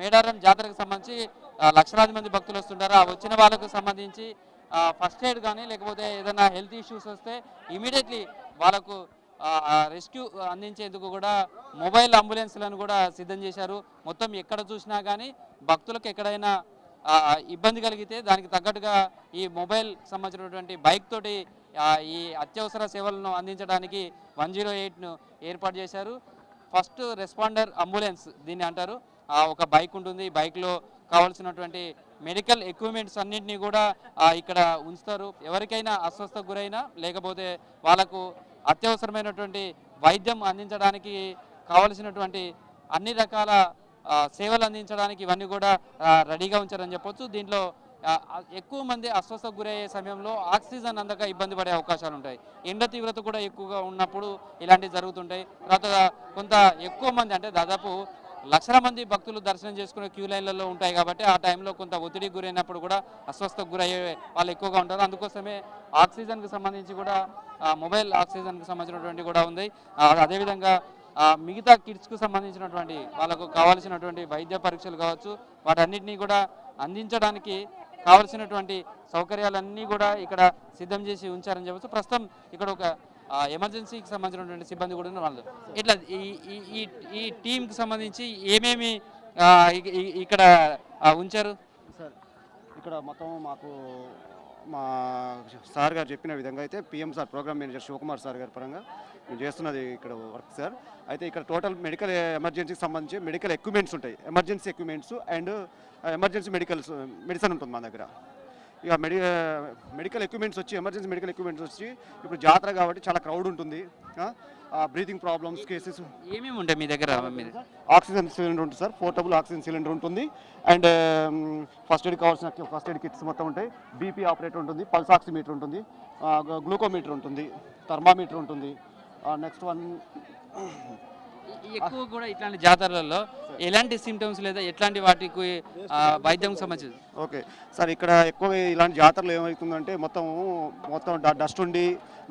మేడారం జాతరకు సంబంధించి లక్షలాది మంది భక్తులు వస్తుంటారు. ఆ వచ్చిన వాళ్ళకు సంబంధించి ఫస్ట్ ఎయిడ్ కానీ లేకపోతే ఏదైనా హెల్త్ ఇష్యూస్ వస్తే ఇమీడియట్లీ వాళ్ళకు రెస్క్యూ అందించేందుకు కూడా మొబైల్ అంబులెన్స్లను కూడా సిద్ధం చేశారు. మొత్తం ఎక్కడ చూసినా కానీ భక్తులకు ఎక్కడైనా ఇబ్బంది కలిగితే దానికి తగ్గట్టుగా ఈ మొబైల్ సంబంధించినటువంటి బైక్ తోటి ఈ అత్యవసర సేవలను అందించడానికి 108ను ఏర్పాటు చేశారు. ఫస్ట్ రెస్పాండర్ అంబులెన్స్ దీన్ని అంటారు. ఒక బైక్ ఉంటుంది. బైక్లో కావాల్సినటువంటి మెడికల్ ఎక్విప్మెంట్స్ అన్నింటినీ కూడా ఇక్కడ ఉంచుతారు. ఎవరికైనా అస్వస్థకు గురైనా లేకపోతే వాళ్ళకు అత్యవసరమైనటువంటి వైద్యం అందించడానికి కావలసినటువంటి అన్ని రకాల సేవలు అందించడానికి ఇవన్నీ కూడా రెడీగా ఉంచారని చెప్పొచ్చు. దీంట్లో ఎక్కువ మంది అస్వస్థకు గురయ్యే సమయంలో ఆక్సిజన్ అందక ఇబ్బంది పడే అవకాశాలు ఉంటాయి. ఎండ తీవ్రత కూడా ఎక్కువగా ఉన్నప్పుడు ఇలాంటివి జరుగుతుంటాయి. తర్వాత కొంత ఎక్కువ మంది అంటే దాదాపు లక్షల మంది భక్తులు దర్శనం చేసుకునే క్యూ లైన్లలో ఉంటాయి కాబట్టి ఆ టైంలో కొంత ఒత్తిడికి గురైనప్పుడు కూడా అస్వస్థకు గురయ్యే వాళ్ళు ఎక్కువగా ఉంటారు. అందుకోసమే ఆక్సిజన్కి సంబంధించి కూడా మొబైల్ ఆక్సిజన్కి సంబంధించినటువంటి కూడా ఉంది. అదేవిధంగా మిగతా కిడ్స్కు సంబంధించినటువంటి వాళ్ళకు కావాల్సినటువంటి వైద్య పరీక్షలు కావచ్చు వాటన్నిటినీ కూడా అందించడానికి కావలసినటువంటి సౌకర్యాలన్నీ కూడా ఇక్కడ సిద్ధం చేసి ఉంచారని చెప్పచ్చు. ప్రస్తుతం ఇక్కడ ఒక ఎమర్జెన్సీకి సంబంధించినటువంటి సిబ్బంది కూడా వాళ్ళు ఇట్లా ఈ టీంకి సంబంధించి ఏమేమి ఇక్కడ ఉంచారు సార్? ఇక్కడ మొత్తం మాకు మా సార్ గారు చెప్పిన విధంగా అయితే PM sir programme manager Shivakumar sir గారి పరంగా మేము చేస్తున్నది ఇక్కడ వర్క్ సార్. అయితే ఇక్కడ టోటల్ మెడికల్ ఎమర్జెన్సీకి సంబంధించి మెడికల్ ఎక్విప్మెంట్స్ ఉంటాయి. Emergency equipments and emergency medicine ఉంటుంది మా దగ్గర. ఇక మెడికల్ ఎక్విప్మెంట్స్ వచ్చి ఎమర్జెన్సీ మెడికల్ ఎక్విప్మెంట్స్ వచ్చి ఇప్పుడు జాతర కాబట్టి చాలా క్రౌడ్ ఉంటుంది. బ్రీతింగ్ ప్రాబ్లమ్స్ కేసెస్ ఏమేమి ఉంటాయి మీ దగ్గర? ఆక్సిజన్ సిలిండర్ ఉంటుంది సార్. పోర్టబుల్ ఆక్సిజన్ సిలిండర్ ఉంటుంది. అండ్ ఫస్ట్ ఎయిడ్ కావాల్సిన ఫస్ట్ ఎయిడ్ కిట్స్ మొత్తం ఉంటాయి. బీపీ ఆపరేటర్ ఉంటుంది. పల్స్ ఆక్సిమీటర్ ఉంటుంది. గ్లూకోమీటర్ ఉంటుంది. థర్మామీటర్ ఉంటుంది. నెక్స్ట్ వన్ ఎక్కువ కూడా ఇట్లాంటి జాతరలలో ఎలాంటి సిమ్టమ్స్ లేదా ఎట్లాంటి వాటికి వైద్యం సంబంధించి? ఓకే సార్, ఇక్కడ ఎక్కువ ఇలాంటి జాతరలు ఏమవుతుందంటే మొత్తం డస్ట్ ఉండి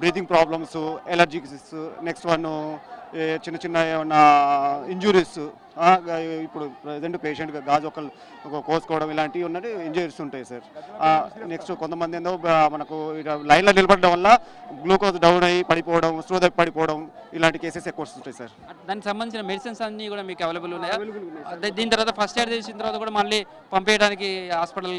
breathing problems, allergies, next one చిన్న చిన్న ఏమన్నా ఇంజురీస్, ఇప్పుడు ప్రజెంట్ పేషెంట్ గాజు కోసుకోవడం ఇలాంటివి ఉన్నది ఇంజురీస్ ఉంటాయి సార్. నెక్స్ట్ కొంతమంది ఏందో మనకు లైన్లో నిలబడడం వల్ల గ్లూకోజ్ డౌన్ అయ్యి పడిపోవడం, స్లో పడిపోవడం ఇలాంటి కేసెస్ ఎక్కువ వస్తుంటాయి సార్. దానికి సంబంధించిన మెడిసిన్స్ అన్నీ కూడా మీకు అవైలబుల్ ఉన్నాయా? దీని తర్వాత ఫస్ట్ ఎయిడ్ చేసిన తర్వాత కూడా మళ్ళీ పంపేయడానికి హాస్పిటల్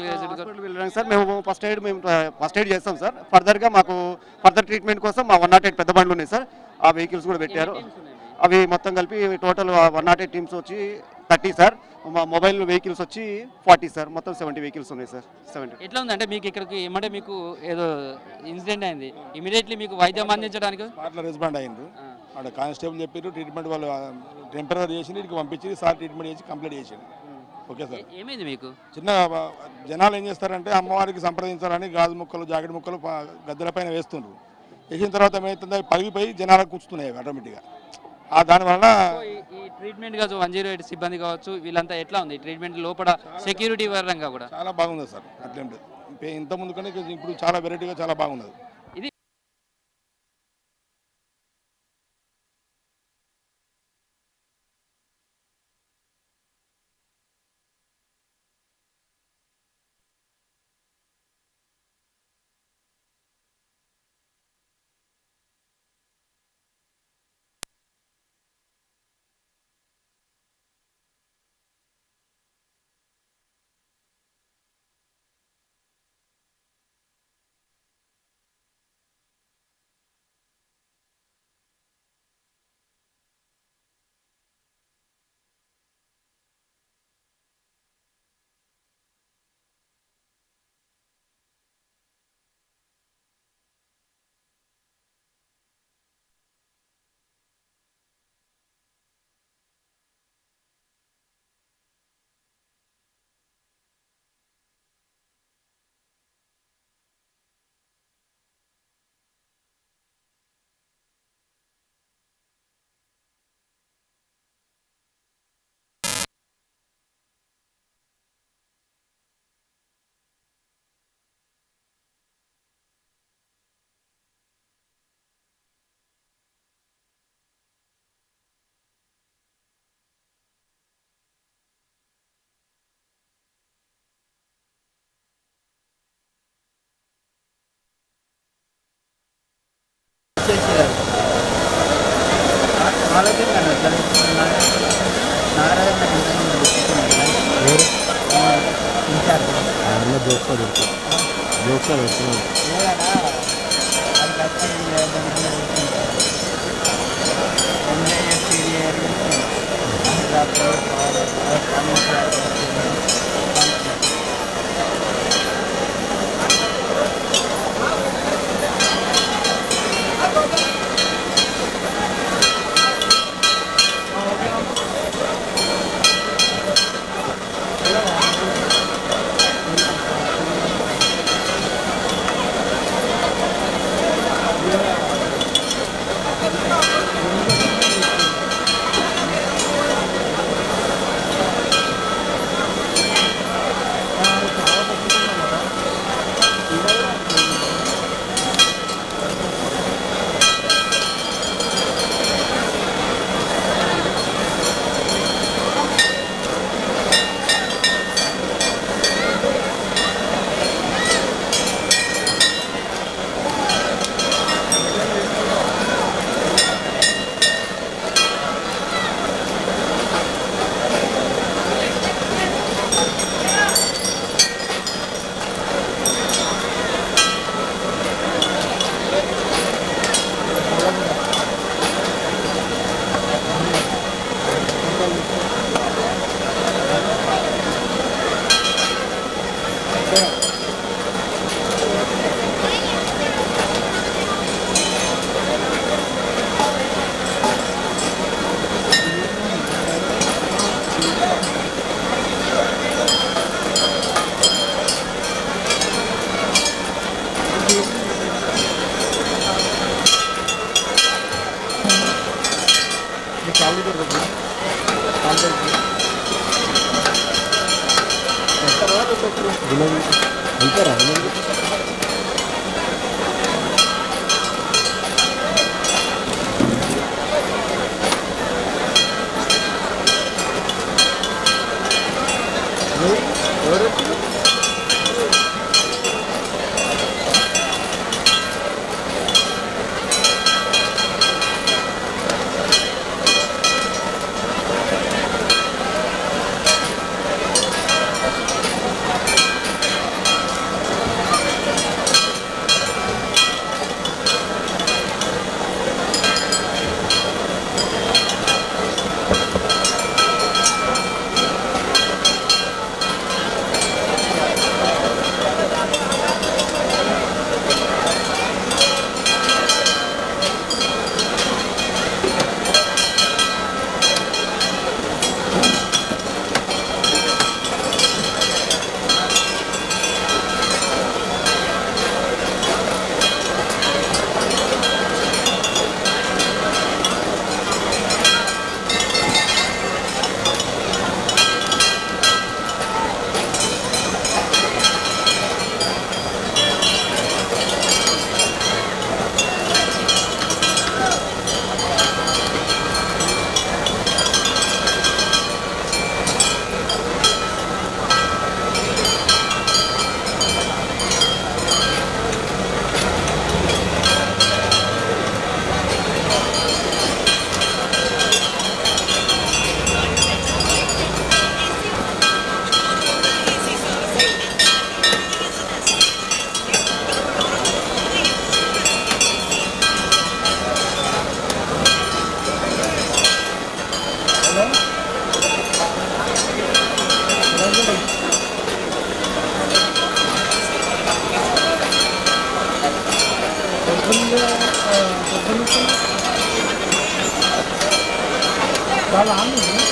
వెళ్ళడానికి సార్ మేము ఫస్ట్ ఎయిడ్ చేస్తాం సార్. ఫర్దర్గా మాకు ఫర్దర్ ట్రీట్మెంట్ కోసం మా 108 పెద్ద బండ్లు ఉన్నాయి సార్. ఆ వెహికల్స్ కూడా పెట్టారు. అవి మొత్తం కలిపి టోటల్ 108 టీమ్స్ వచ్చి 30 సార్. మా మొబైల్ వెహికల్స్ వచ్చి 40 సార్. మొత్తం 70 వెహికల్స్ ఉన్నాయి సార్. 70. ఎట్లా ఉందంటే మీకు ఇక్కడికి ఏమంటే మీకు ఏదో ఇన్సిడెంట్ అయింది, ఇమీడియట్లీ మీకు వైద్యం అందించడానికి స్పాట్లో రెస్పాండ్ అయింది. అక్కడ కానిస్టేబుల్ చెప్పారు ట్రీట్మెంట్ వాళ్ళు టెంపరీ చేసి ఇక్కడికి పంపించి సార్ ట్రీట్మెంట్ చేసి కంప్లీట్ చేసింది. Okay sir. ఏమైంది మీకు? చిన్న జనాలు ఏం చేస్తారంటే అమ్మవారికి సంప్రదించాలని గాజు ముక్కలు, జాకెట్ ముక్కలు గద్దెల పైన వేస్తుండ్రు. వేసిన తర్వాత ఏమవుతుందో పలిగిపోయి జనాలకు కూర్చుతున్నాయి ఆటోమేటిక్గా. దానివల్ల ఈ ట్రీట్మెంట్ కావచ్చు 108 సిబ్బంది కావచ్చు వీళ్ళంతా ఎట్లా ఉంది ట్రీట్మెంట్ లోపల సెక్యూరిటీ పరంగా కూడా? చాలా బాగుంది సార్. అట్లేం లేదు, ఇంత ముందు కానీ ఇప్పుడు చాలా వెరైటీగా చాలా బాగున్నది. అన్న జోక్స్లో పెడుతున్నాడు అంటారా చాలా ఆనందం